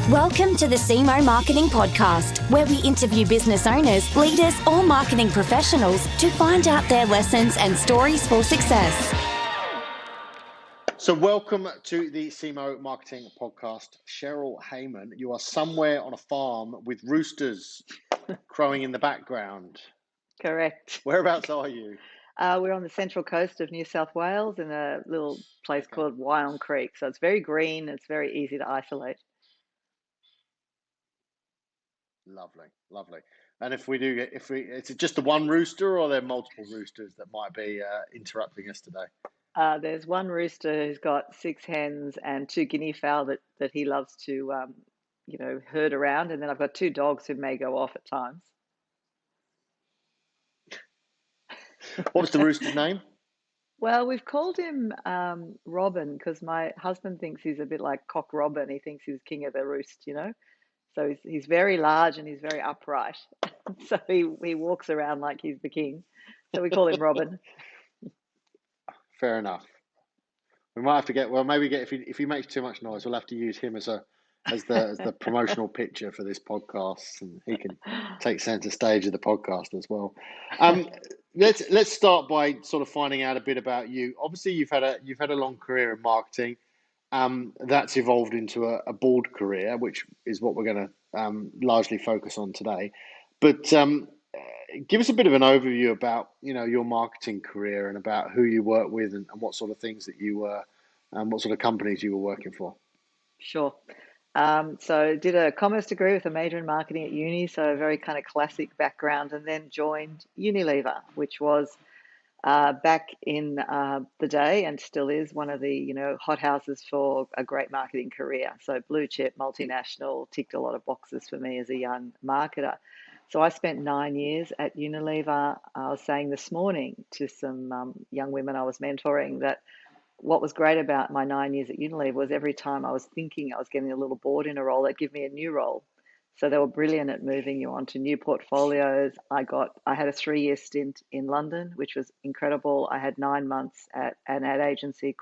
Welcome to the Cemoh Marketing Podcast, where we interview business owners, leaders, or marketing professionals to find out their lessons and stories for success. So welcome to the Cemoh Marketing Podcast. Cheryl Hayman, you are somewhere on a farm with roosters crowing in the background. Correct. Whereabouts are you? We're on the central coast of New South Wales in a little place called Wyong Creek. So it's very green. It's very easy to isolate. Lovely. And if it's just the one rooster, or are there multiple roosters that might be interrupting us today? There's one rooster who's got 6 hens and 2 guinea fowl that he loves to, herd around. And then I've got 2 dogs who may go off at times. What was the rooster's name? Well, we've called him Robin because my husband thinks he's a bit like Cock Robin. He thinks he's king of the roost, So he's very large and he's very upright. So he walks around like he's the king. So we call him Robin. Fair enough. We might have to if he makes too much noise, we'll have to use him as the promotional picture for this podcast, and he can take center stage of the podcast as well. Let's start by sort of finding out a bit about you. Obviously, you've had a long career in marketing. That's evolved into a board career, which is what we're going to largely focus on today. But give us a bit of an overview about your marketing career and about who you work with and what sort of things that you were, what sort of companies you were working for. Sure. So did a commerce degree with a major in marketing at uni, so a very kind of classic background, and then joined Unilever, which was back in the day and still is one of the hothouses for a great marketing career. So blue chip, multinational, ticked a lot of boxes for me as a young marketer. So I spent 9 years at Unilever. I was saying this morning to some young women I was mentoring that what was great about my 9 years at Unilever was every time I was thinking I was getting a little bored in a role, they'd give me a new role. So they were brilliant at moving you on to new portfolios. I had a 3-year stint in London, which was incredible. I had 9 months at an ad agency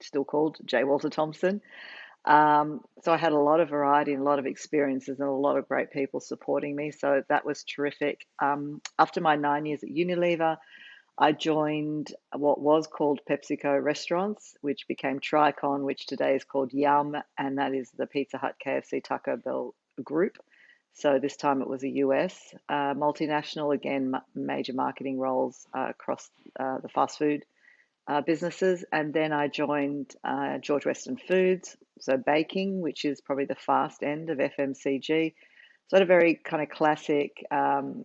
still called J. Walter Thompson. So I had a lot of variety and a lot of experiences and a lot of great people supporting me. So that was terrific. After my 9 years at Unilever, I joined what was called Pepsico Restaurants, which became Tricon, which today is called Yum, and that is the Pizza Hut, KFC, Taco Bell group. So this time it was a US multinational, again, major marketing roles across the fast food businesses. And then I joined George Weston Foods, so baking, which is probably the fast end of FMCG. So I had a very kind of classic,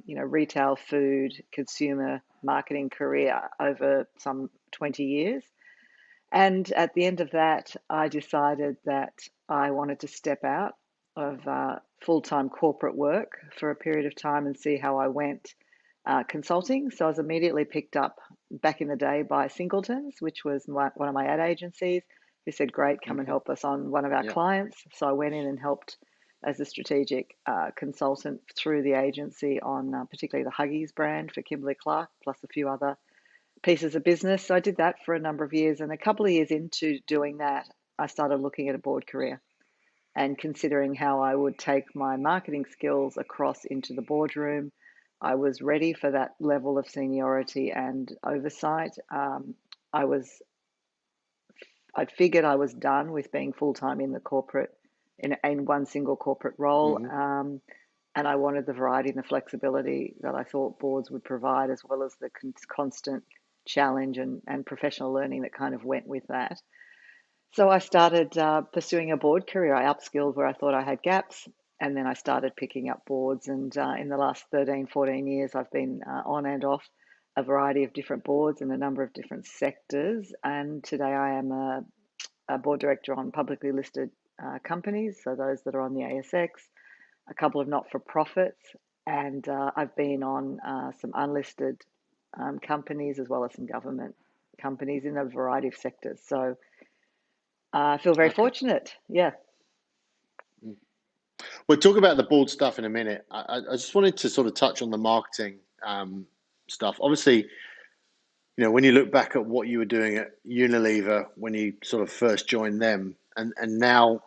retail food consumer marketing career over some 20 years. And at the end of that, I decided that I wanted to step out of full-time corporate work for a period of time and see how I went consulting. So I was immediately picked up back in the day by Singleton's, which was one of my ad agencies, who said, great, come and help us on one of our clients. So I went in and helped as a strategic consultant through the agency on particularly the Huggies brand for Kimberly-Clark, plus a few other pieces of business. So I did that for a number of years. And a couple of years into doing that, I started looking at a board career and considering how I would take my marketing skills across into the boardroom. I was ready for that level of seniority and oversight. I'd figured I was done with being full-time in the corporate, in one single corporate role. Mm-hmm. And I wanted the variety and the flexibility that I thought boards would provide, as well as the constant challenge and professional learning that kind of went with that. So I started pursuing a board career. I upskilled where I thought I had gaps, and then I started picking up boards. And in the last 13, 14 years, I've been on and off a variety of different boards in a number of different sectors. And today I am a board director on publicly listed companies, so those that are on the ASX, a couple of not-for-profits, and I've been on some unlisted companies as well as some government companies in a variety of sectors. So I feel very fortunate. Yeah. We'll talk about the board stuff in a minute. I just wanted to sort of touch on the marketing stuff. Obviously, when you look back at what you were doing at Unilever when you sort of first joined them, and now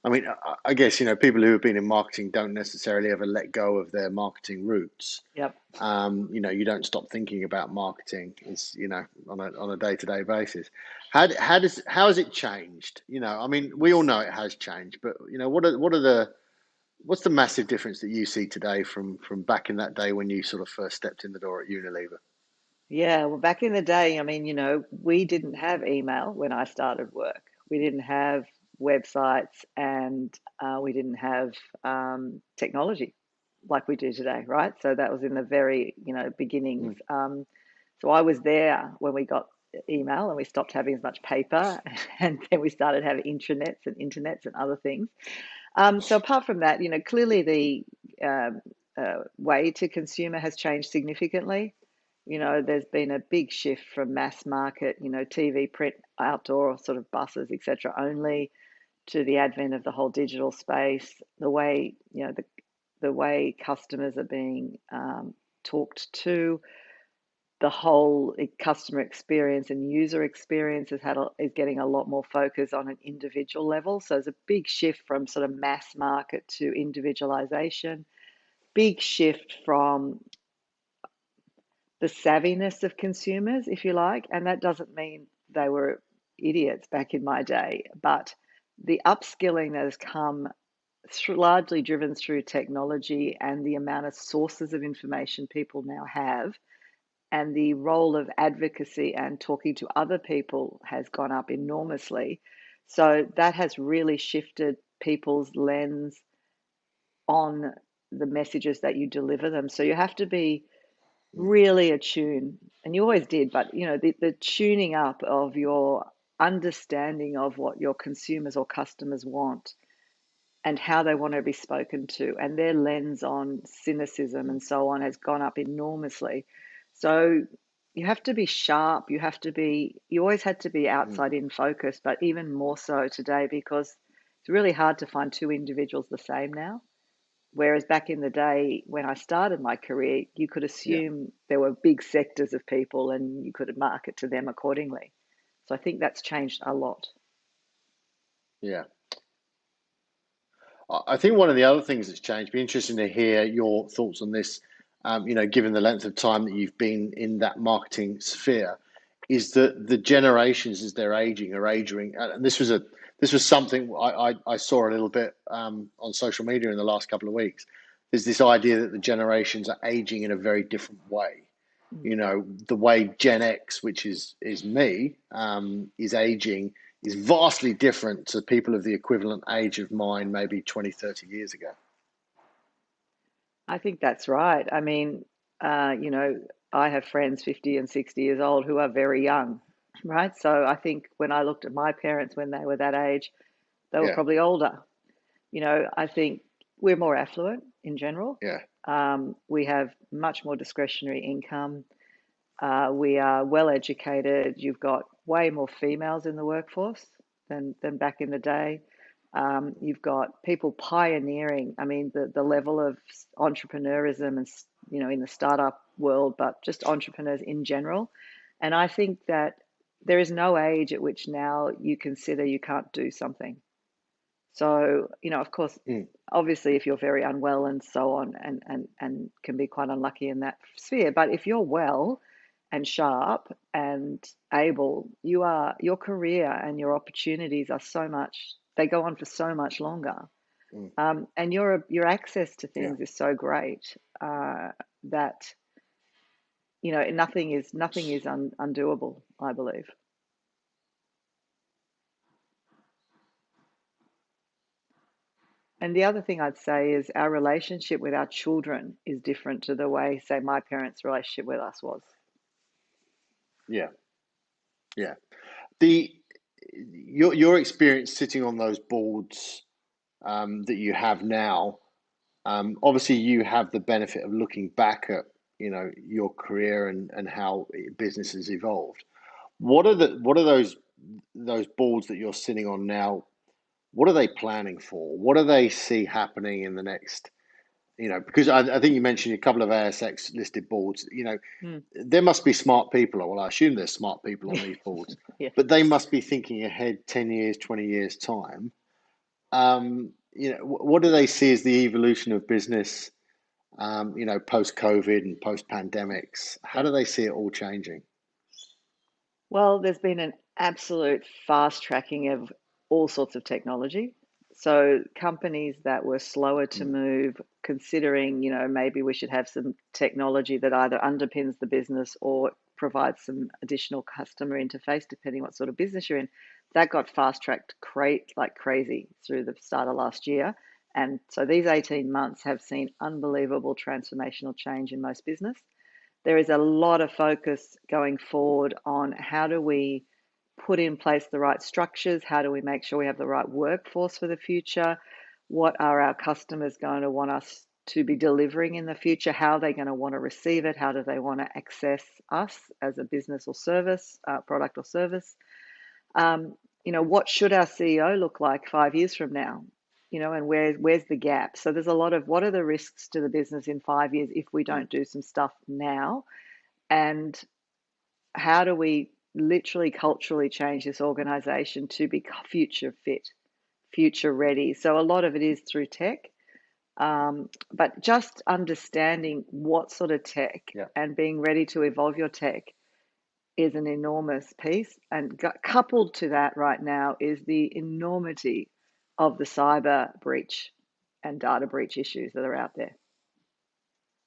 I mean, I guess, people who have been in marketing don't necessarily ever let go of their marketing roots. Yep. You don't stop thinking about marketing, on a day-to-day basis. How has it changed? I mean, we all know it has changed, but what's the massive difference that you see today from back in that day when you sort of first stepped in the door at Unilever? Yeah, well, back in the day, I mean, we didn't have email when I started work. We didn't have websites, and we didn't have technology like we do today, right? So that was in the very, beginnings. Mm. So I was there when we got email and we stopped having as much paper, and then we started having internets and other things. So apart from that, clearly the way to consumer has changed significantly. There's been a big shift from mass market, TV, print, outdoor sort of buses, etc., only, to the advent of the whole digital space. The way, the way customers are being talked to, the whole customer experience and user experience is getting a lot more focus on an individual level. So there's a big shift from sort of mass market to individualization. Big shift from the savviness of consumers, if you like. And that doesn't mean they were idiots back in my day, but the upskilling that has come largely driven through technology and the amount of sources of information people now have, and the role of advocacy and talking to other people has gone up enormously. So that has really shifted people's lens on the messages that you deliver them. So you have to be really attuned, and you always did, but the tuning up of your understanding of what your consumers or customers want and how they want to be spoken to, and their lens on cynicism and so on has gone up enormously. So you have to be sharp. You always had to be outside in focus, but even more so today, because it's really hard to find two individuals the same now. Whereas back in the day when I started my career, you could Yeah, assume there were big sectors of people and you could market to them accordingly. So I think that's changed a lot. yeah. I think one of the other things that's changed, be interesting to hear your thoughts on this, given the length of time that you've been in that marketing sphere, is that the generations as they're aging are aging. And this was something I saw a little bit on social media in the last couple of weeks. There's this idea that the generations are aging in a very different way. The way Gen X, which is me, is aging is vastly different to people of the equivalent age of mine, maybe 20, 30 years ago. I think that's right. I mean, I have friends 50 and 60 years old who are very young, right? So I think when I looked at my parents when they were that age, they were Yeah, probably older. I think we're more affluent in general. yeah, We have much more discretionary income. We are well educated. You've got way more females in the workforce than back in the day. You've got people pioneering. I mean, the level of entrepreneurism and in the startup world, but just entrepreneurs in general. And I think that there is no age at which now you consider you can't do something. So, of course, mm, obviously, if you're very unwell and so on, and can be quite unlucky in that sphere, but if you're well and sharp and able, your career and your opportunities are so much, they go on for so much longer. mm, And your access to yeah. things is so great that nothing is undoable, I believe. And the other thing I'd say is our relationship with our children is different to the way, say, my parents' relationship with us was. Yeah, yeah. The your experience sitting on those boards that you have now, obviously you have the benefit of looking back at your career and how business has evolved. What are those boards that you're sitting on now? What are they planning for? What do they see happening in the next? Because I think you mentioned a couple of ASX listed boards. Hmm. There must be smart people. Well, I assume there's smart people on these boards, Yeah. but they must be thinking ahead 10 years, 20 years time. What do they see as the evolution of business, post COVID and post pandemics? How Yeah. do they see it all changing? Well, there's been an absolute fast tracking of all sorts of technology. So companies that were slower to Mm, move, considering, maybe we should have some technology that either underpins the business or provides some additional customer interface, depending what sort of business you're in, that got fast tracked like crazy through the start of last year. And so these 18 months have seen unbelievable transformational change in most business. There is a lot of focus going forward on how do we put in place the right structures? How do we make sure we have the right workforce for the future? What are our customers going to want us to be delivering in the future? How are they going to want to receive it? How do they want to access us as a business or service, product or service? What should our CEO look like 5 years from now? And where's the gap? So there's a lot of what are the risks to the business in 5 years if we mm, don't do some stuff now? And how do we literally culturally change this organization to be future fit, future ready? So a lot of it is through tech, but just understanding what sort of tech yeah. and being ready to evolve your tech is an enormous piece. And coupled to that right now is the enormity of the cyber breach and data breach issues that are out there.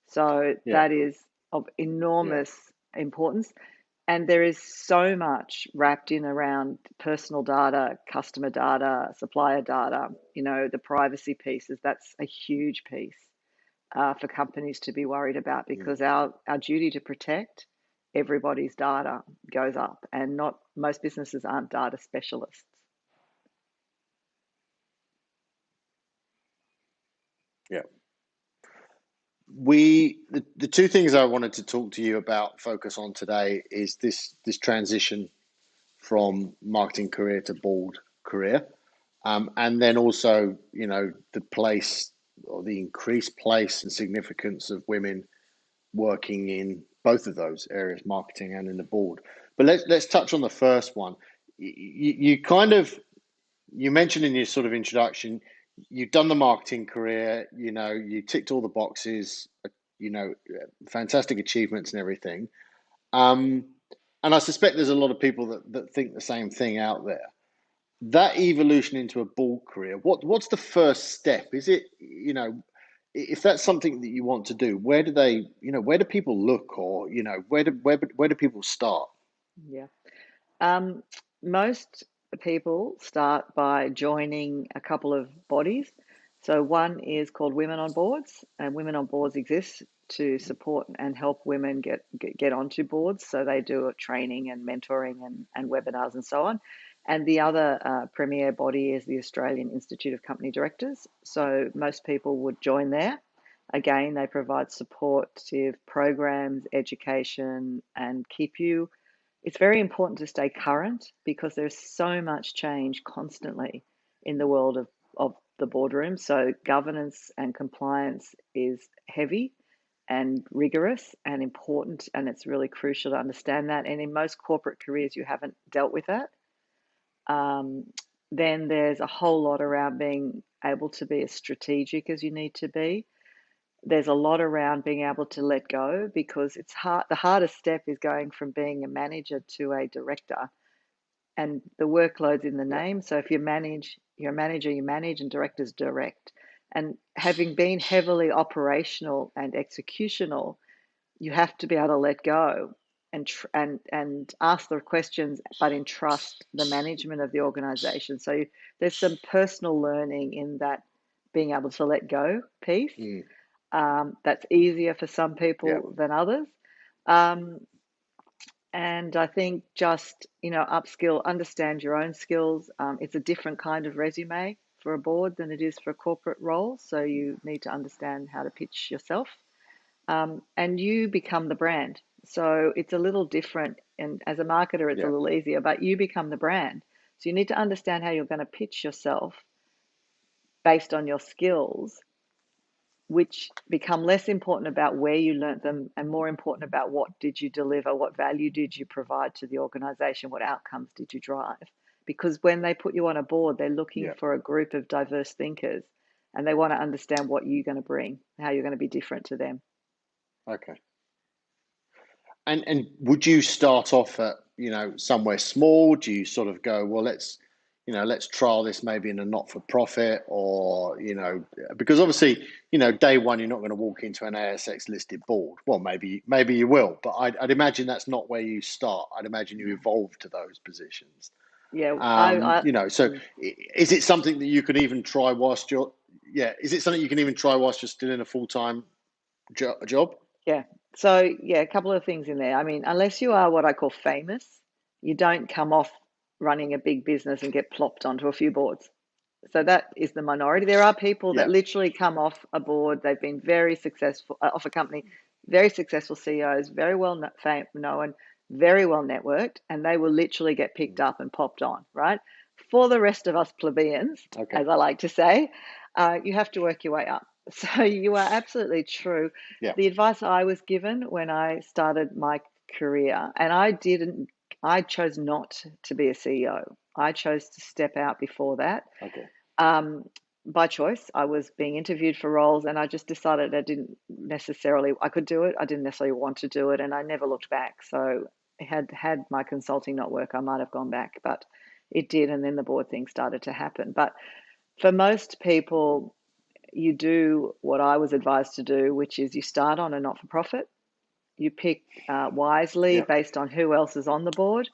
So Yeah. that is of Yeah. enormous importance. And there is so much wrapped in around personal data, customer data, supplier data, the privacy pieces. That's a huge piece for companies to be worried about Mm, because our duty to protect everybody's data goes up, and not most businesses aren't data specialists. yeah. The two things I wanted to talk to you about, focus on today, is this transition from marketing career to board career, and then also the place or the increased place and significance of women working in both of those areas, marketing and in the board. But let's touch on the first one. You kind of you mentioned in your sort of introduction, you've done the marketing career, you ticked all the boxes, you know, fantastic achievements and everything. Um, and I suspect there's a lot of people that think the same thing out there. That evolution into a board career, what's the first step? Is it, if that's something that you want to do, where do people look, or where do people start? Yeah. Um, Most people start by joining a couple of bodies. So one is called Women on Boards, and Women on Boards exists to support and help women get onto boards. So they do training and mentoring and webinars and so on. And the other premier body is the Australian Institute of Company Directors. So most people would join there. Again, they provide supportive programs, education, and keep you. It's very important to stay current because there's so much change constantly in the world of the boardroom. So governance and compliance is heavy and rigorous and important, and it's really crucial to understand that. And in most corporate careers, you haven't dealt with that. Um, then there's a whole lot around being able to be as strategic as you need to be. There's a lot around being able to let go because it's hard. The hardest step is going from being a manager to a director, and the workload's in the Yeah, name. So if you're a manager, you manage, and directors direct. And having been heavily operational and executional, you have to be able to let go and ask the questions, but entrust the management of the organization. So there's some personal learning in that being able to let go piece. mm, That's easier for some yeah, people than others. Um, and I think just, upskill, understand your own skills. It's a different kind of resume for a board than it is for a corporate role. So you need to understand how to pitch yourself, and you become the brand. So it's a little different. And as a marketer, it's a yeah, little easier, but you become the brand. So you need to understand how you're going to pitch yourself based on your skills, which become less important about where you learnt them and more important about what did you deliver, what value did you provide to the organization, what outcomes did you drive. because when they put you on a board, they're looking Yeah. for a group of diverse thinkers, and they want to understand what you're going to bring, how you're going to be different to them. Okay. And would you start off at, somewhere small? Do you sort of go, well, let's trial this maybe in a not-for-profit, or, because obviously, day one, you're not going to walk into an ASX listed board. Well, maybe you will, but I'd imagine that's not where you start. I'd imagine you evolve to those positions. Yeah, So is it something that you could even try whilst you're, is it something you can even try whilst you're still in a full-time job? Yeah. So, yeah, a couple of things in there. I mean, unless you are what I call famous, you don't come off running a big business and get plopped onto a few boards. So that is the minority. There are people that Yeah. literally come off a board. They've been very successful, off a company, very successful CEOs, very well known, very well networked, and they will literally get picked up and popped on, right? For the rest of us plebeians, Okay. as I like to say, you have to work your way up. So you are absolutely true. Yeah. The advice I was given when I started my career, and I chose not to be a CEO. I chose to step out before that. Okay. By choice. I was being interviewed for roles, and I just decided I could do it. I didn't necessarily want to do it, and I never looked back. So had my consulting not work, I might have gone back, but it did, and then the board thing started to happen. But for most people, you do what I was advised to do, which is you start on a not-for-profit. You pick wisely based on who else is on the board.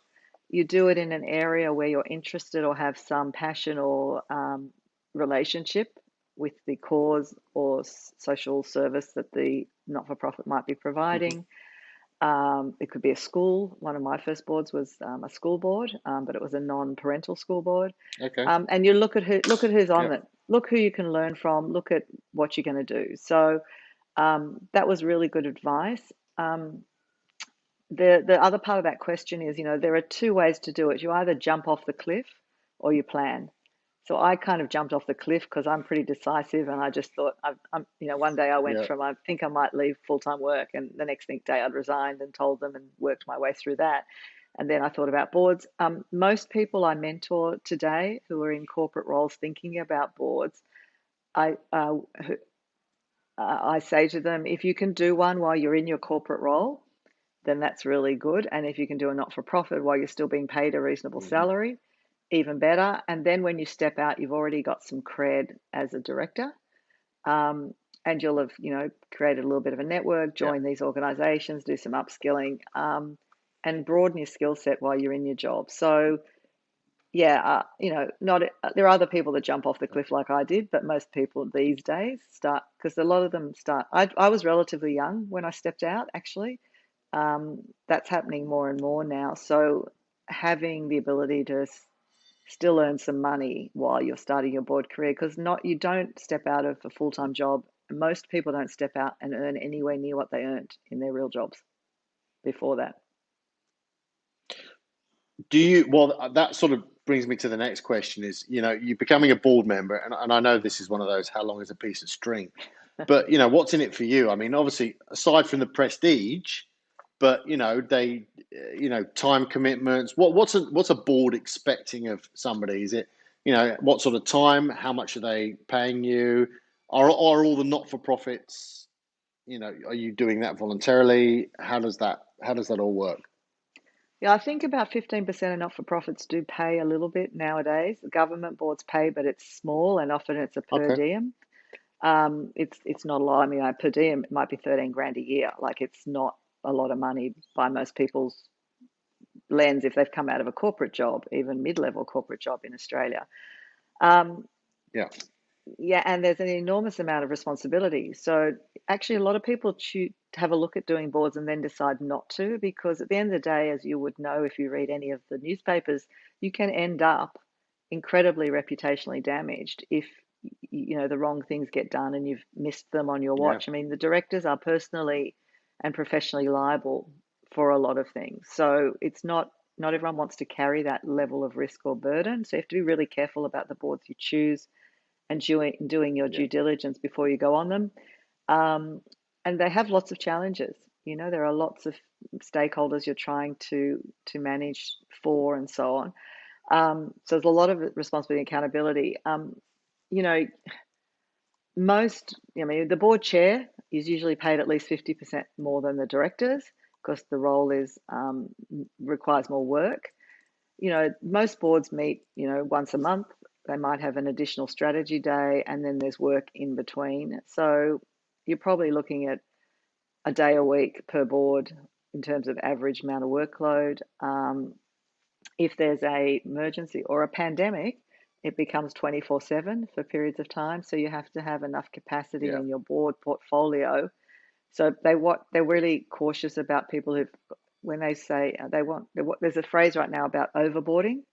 You do it in an area where you're interested or have some passion or relationship with the cause or social service that the not-for-profit might be providing. It could be a school. One of my first boards was a school board, but it was a non-parental school board. Okay. And you look at who's on it. Look who you can learn from. Look at what you're going to do. So that was really good advice. The other part of that question is, there are two ways to do it. You either jump off the cliff or you plan. So I kind of jumped off the cliff because I'm pretty decisive, and I just thought, one day I went from, I think I might leave full-time work, and the next day I'd resigned and told them and worked my way through that. And then I thought about boards. Most people I mentor today who are in corporate roles thinking about boards, I say to them, if you can do one while you're in your corporate role, then that's really good. And if you can do a not-for-profit while you're still being paid a reasonable salary, even better. And then when you step out, you've already got some cred as a director, and you'll have, created a little bit of a network, join these organizations, do some upskilling, and broaden your skill set while you're in your job. So, there are other people that jump off the cliff like I did, but most people these days start, because a lot of them start. I was relatively young when I stepped out, actually. That's happening more and more now. So having the ability to still earn some money while you're starting your board career, because you don't step out of a full-time job. Most people don't step out and earn anywhere near what they earned in their real jobs before that. Well, that sort of brings me to the next question is, you're becoming a board member, and I know this is one of those, how long is a piece of string? But, what's in it for you? I mean, obviously, aside from the prestige, but, time commitments, what's a board expecting of somebody? Is it, what sort of time? How much are they paying you? Are all the not-for-profits, are you doing that voluntarily? How does that all work? Yeah, I think about 15% of not-for-profits do pay a little bit nowadays. The government boards pay, but it's small, and often it's a per diem. It's not a lot. I mean, per diem, it might be 13 grand a year. Like, it's not a lot of money by most people's lens if they've come out of a corporate job, even mid-level corporate job in Australia. Yeah, and there's an enormous amount of responsibility. So actually, a lot of people choose to have a look at doing boards and then decide not to, because at the end of the day, as you would know if you read any of the newspapers, you can end up incredibly reputationally damaged if the wrong things get done and you've missed them on your watch. I mean, the directors are personally and professionally liable for a lot of things. So it's not everyone wants to carry that level of risk or burden. So you have to be really careful about the boards you choose and doing your due diligence before you go on them. And they have lots of challenges. There are lots of stakeholders you're trying to manage for and so on. So there's a lot of responsibility and accountability. You know, the board chair is usually paid at least 50% more than the directors because the role is requires more work. Most boards meet, once a month. They might have an additional strategy day, and then there's work in between. So you're probably looking at a day a week per board in terms of average amount of workload. If there's a emergency or a pandemic, it becomes 24/7 for periods of time. So you have to have enough capacity Yeah. in your board portfolio. So they're really cautious about people when they say there's a phrase right now about overboarding.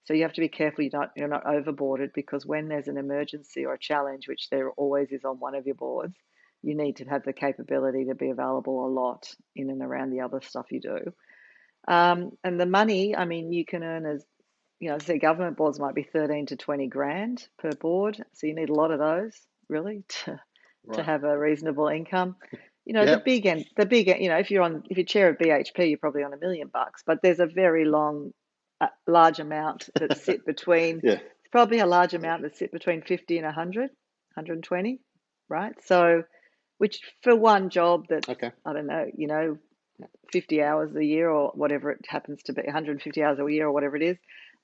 So you have to be careful you're not overboarded, because when there's an emergency or a challenge, which there always is on one of your boards, you need to have the capability to be available a lot in and around the other stuff you do. And the money, I mean, you can earn say government boards might be 13 to 20 grand per board. So you need a lot of those really to Right. have a reasonable income. Yep. The big end, if you're chair of BHP, you're probably on $1 million, but there's a very large amount that sit between, Yeah. probably a large amount that sit between 50 and 100, 120, right? So, which for one job that, Okay. I don't know, 50 hours a year or whatever it happens to be, 150 hours a year or whatever it is,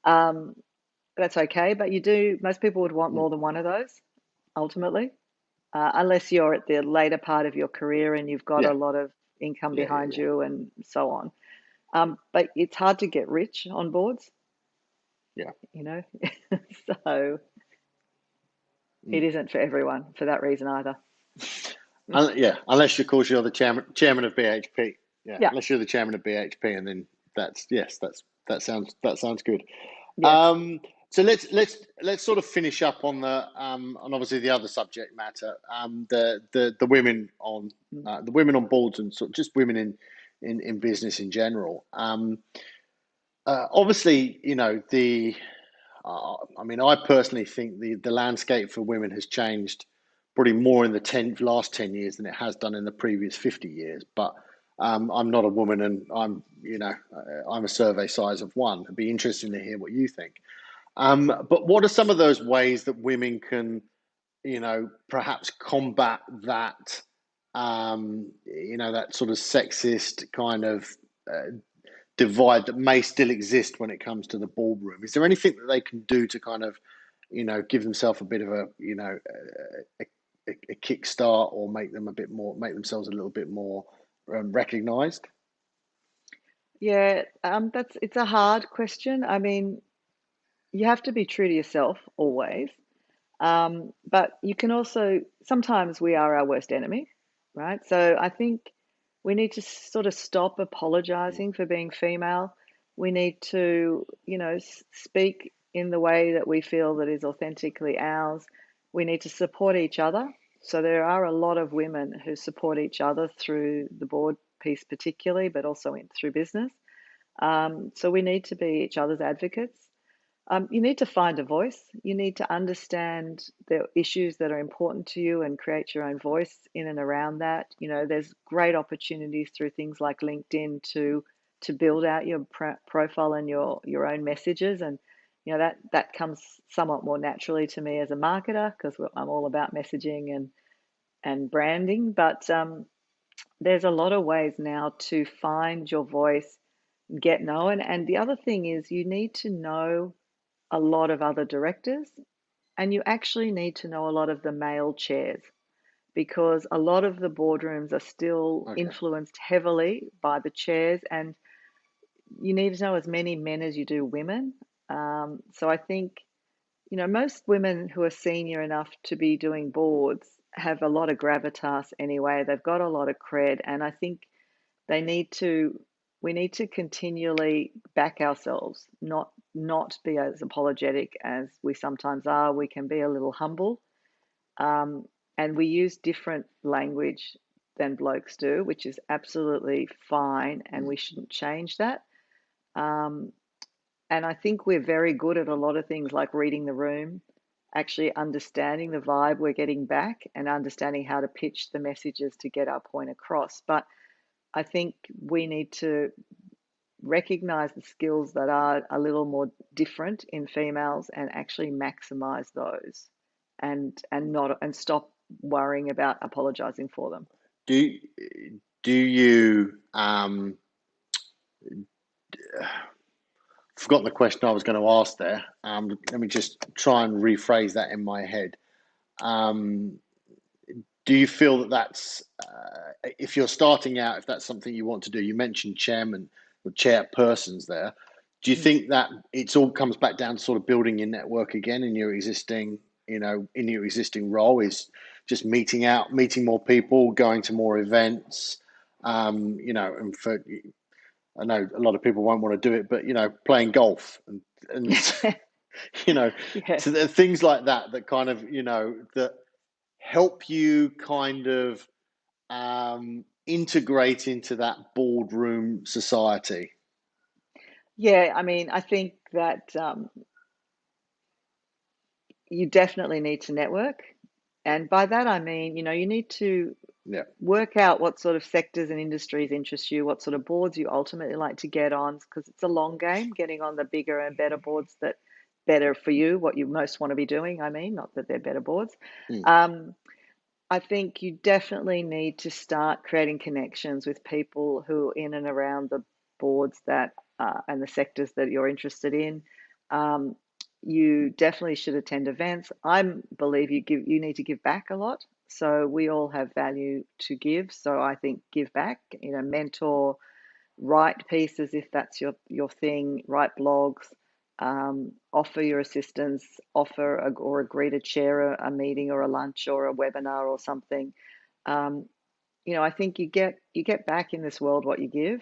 that's okay. But most people would want more than one of those ultimately, unless you're at the later part of your career and you've got Yeah. a lot of income Yeah. behind you and so on. But it's hard to get rich on boards. Yeah. So it isn't for everyone for that reason either. Yeah, unless of course you're the chairman of BHP. Yeah, Yeah. unless you're the chairman of BHP, and then that sounds good. Yes. So let's sort of finish up on on obviously the other subject matter, the women on boards, and sort of just women in business in general. Obviously, I mean, I personally think the landscape for women has changed probably more in the last 10 years than it has done in the previous 50 years. But I'm not a woman, and I'm a survey size of one. It'd be interesting to hear what you think. But what are some of those ways that women can, perhaps combat that, that sort of sexist kind of divide that may still exist when it comes to the boardroom? Is there anything that they can do to kind of, give themselves a bit of a kickstart, or make themselves a little bit more recognized? Yeah. It's a hard question. I mean, you have to be true to yourself always. But you can also, sometimes we are our worst enemy, right? So I think we need to sort of stop apologizing for being female. We need to, speak in the way that we feel that is authentically ours. We need to support each other. So there are a lot of women who support each other through the board piece, particularly, but also through business. So we need to be each other's advocates. You need to find a voice. You need to understand the issues that are important to you and create your own voice in and around that. There's great opportunities through things like LinkedIn to build out your profile and your own messages, and that comes somewhat more naturally to me as a marketer, because I'm all about messaging and branding. But there's a lot of ways now to find your voice, get known, and the other thing is you need to know a lot of other directors, and you actually need to know a lot of the male chairs, because a lot of the boardrooms are still influenced heavily by the chairs, and you need to know as many men as you do women. So I think, most women who are senior enough to be doing boards have a lot of gravitas anyway. They've got a lot of cred, and I think they need to we need to continually back ourselves, not be as apologetic as we sometimes are. We can be a little humble, and we use different language than blokes do, which is absolutely fine, and we shouldn't change that. Um, and I think we're very good at a lot of things like reading the room, actually understanding the vibe we're getting back, and understanding how to pitch the messages to get our point across. But I think we need to recognize the skills that are a little more different in females and actually maximize those, and stop worrying about apologizing for them. Do do you forgotten the question I was going to ask there. Let me just try and rephrase that in my head. Do you feel that that's if you're starting out, if that's something you want to do? You mentioned chairman or chairpersons there. Do you think that it's all comes back down to sort of building your network again in your existing, in your existing role? Is just meeting more people, going to more events, and for I know a lot of people won't want to do it, but playing golf and Yeah. so there are things like that kind of that help you kind of integrate into that boardroom society. Yeah, I mean, I think that you definitely need to network. And by that, I mean, you need to Yeah. work out what sort of sectors and industries interest you, what sort of boards you ultimately like to get on, because it's a long game getting on the bigger and better boards that better for you, what you most want to be doing. I mean, not that they're better boards. Mm. I think you definitely need to start creating connections with people who are in and around the boards that and the sectors that you're interested in. You definitely should attend events. I believe you need to give back a lot. So we all have value to give. So I think give back, mentor, write pieces if that's your thing, write blogs, offer your assistance, or agree to chair a meeting or a lunch or a webinar or something. I think you get back in this world what you give.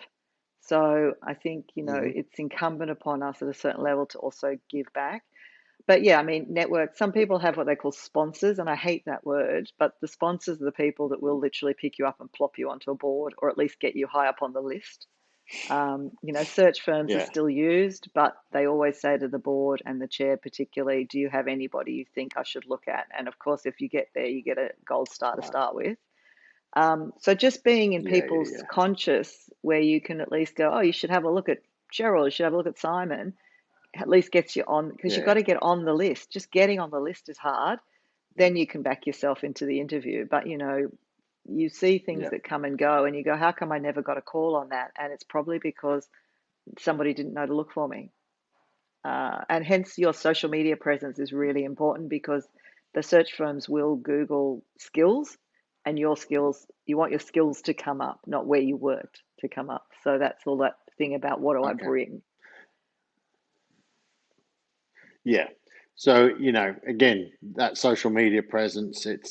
So I think, Mm-hmm. it's incumbent upon us at a certain level to also give back. But yeah, I mean, network, some people have what they call sponsors, and I hate that word, but the sponsors are the people that will literally pick you up and plop you onto a board, or at least get you high up on the list. Search firms are Yeah. still used, but they always say to the board and the chair particularly, do you have anybody you think I should look at? And of course, if you get there, you get a gold star to Right. start with. So just being in Yeah. people's Yeah. conscious, where you can at least go, oh, you should have a look at Cheryl, you should have a look at Simon, at least gets you on, because Yeah. you've got to get on the list. Just getting on the list is hard. Then you can back yourself into the interview. But you see things Yeah. that come and go, and you go, how come I never got a call on that? And it's probably because somebody didn't know to look for me. And hence your social media presence is really important, because the search firms will Google skills, and you want your skills to come up, not where you worked to come up. So that's all that thing about what do I Okay. bring. Yeah. So, again, that social media presence, if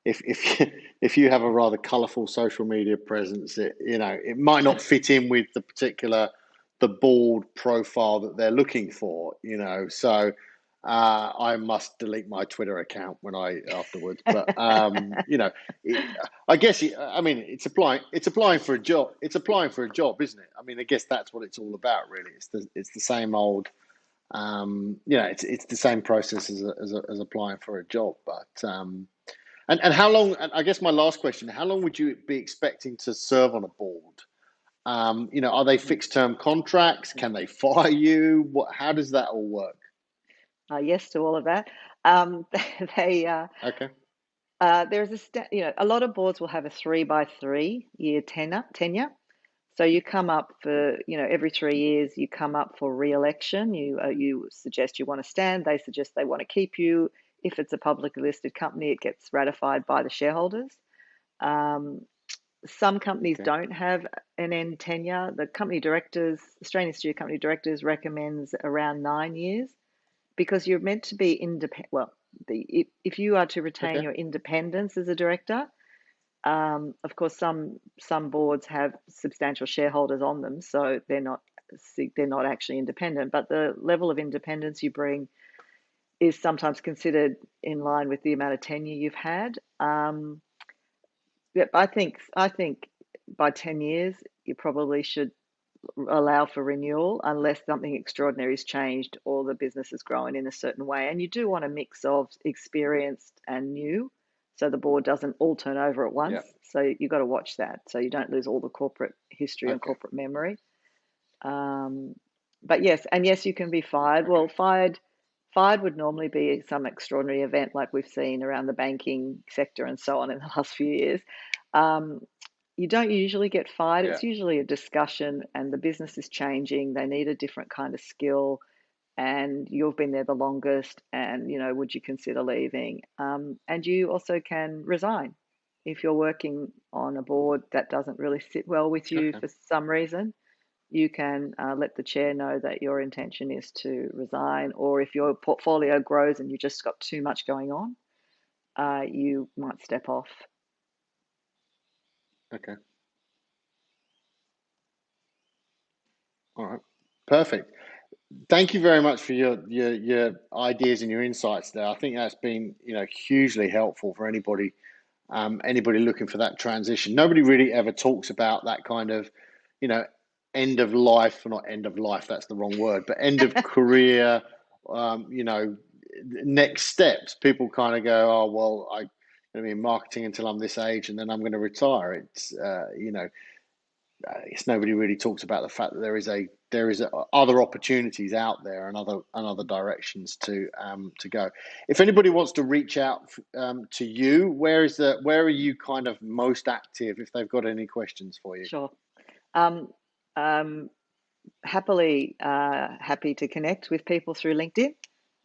if you have a rather colourful social media presence, it might not fit in with the board profile that they're looking for, So I must delete my Twitter account afterwards. But I guess I mean it's applying for a job. It's applying for a job, isn't it? I mean, I guess that's what it's all about, really. It's the same old. It's the same process as applying for a job. But and how long? And I guess my last question: how long would you be expecting to serve on a board? Are they fixed term contracts? Can they fire you? How does that all work? Yes to all of that. They Okay. there's a lot of boards will have a 3 by 3 year tenure. So you come up for, every 3 years you come up for re-election. You suggest you want to stand. They suggest they want to keep you. If it's a publicly listed company, it gets ratified by the shareholders. Some companies Okay. don't have an end tenure. The company directors, Australian Institute of Company Directors, recommends around 9 years, because you're meant to be independent. Well, if you are to retain Okay. your independence as a director, of course, some boards have substantial shareholders on them, so they're not actually independent. But the level of independence you bring is sometimes considered in line with the amount of tenure you've had. I think by 10 years you probably should allow for renewal, unless something extraordinary has changed or the business is growing in a certain way. And you do want a mix of experienced and new, so the board doesn't all turn over at once. Yeah. So you've got to watch that, so you don't lose all the corporate history and Okay. corporate memory. But yes, you can be fired. Well, fired would normally be some extraordinary event like we've seen around the banking sector and so on in the last few years. You don't usually get fired. Yeah. It's usually a discussion, and the business is changing. They need a different kind of skill, and you've been there the longest, and would you consider leaving? And you also can resign if you're working on a board that doesn't really sit well with you Okay. for some reason. You can let the chair know that your intention is to resign, or if your portfolio grows and you just got too much going on, you might step off. Okay. All right. Perfect. Thank you very much for your ideas and your insights there. I think that's been hugely helpful for anybody looking for that transition. Nobody really ever talks about that kind of end of life, or not end of life, that's the wrong word, but end of career, next steps. People kind of go, oh well, I'm going to be in marketing until I'm this age and then I'm going to retire. It's it's nobody really talks about the fact that there is other opportunities out there and other directions to go. If anybody wants to reach out to you, where are you kind of most active if they've got any questions for you? Sure. Happy to connect with people through LinkedIn.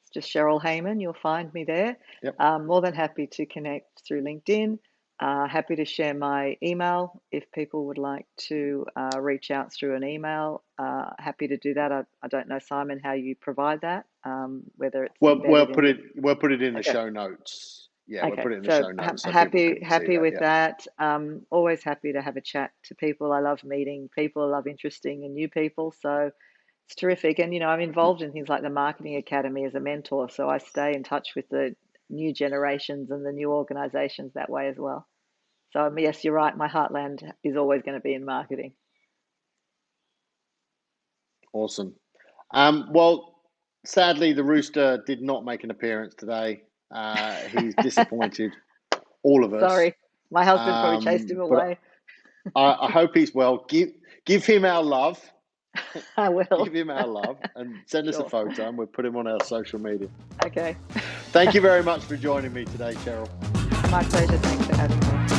It's just Cheryl Hayman. You'll find me there. Yep. More than happy to connect through LinkedIn. Happy to share my email if people would like to reach out through an email. Happy to do that. I don't know, Simon, how you provide that. Whether it's we'll put it in the Okay. show notes. Yeah, Okay. we'll put it in the So show notes. So happy with that. Always happy to have a chat to people. I love meeting people. I love interesting and new people. So it's terrific. And I'm involved in things like the Marketing Academy as a mentor. So I stay in touch with the new generations and the new organizations that way as well. So yes, you're right. My heartland is always going to be in marketing. Awesome. Well, sadly, the rooster did not make an appearance today. He's disappointed all of us. Sorry, my husband probably chased him away. I hope he's well. Give him our love. I will. Give him our love and send us a photo, and we'll put him on our social media. Okay. Thank you very much for joining me today, Cheryl. My pleasure. Thanks for having me.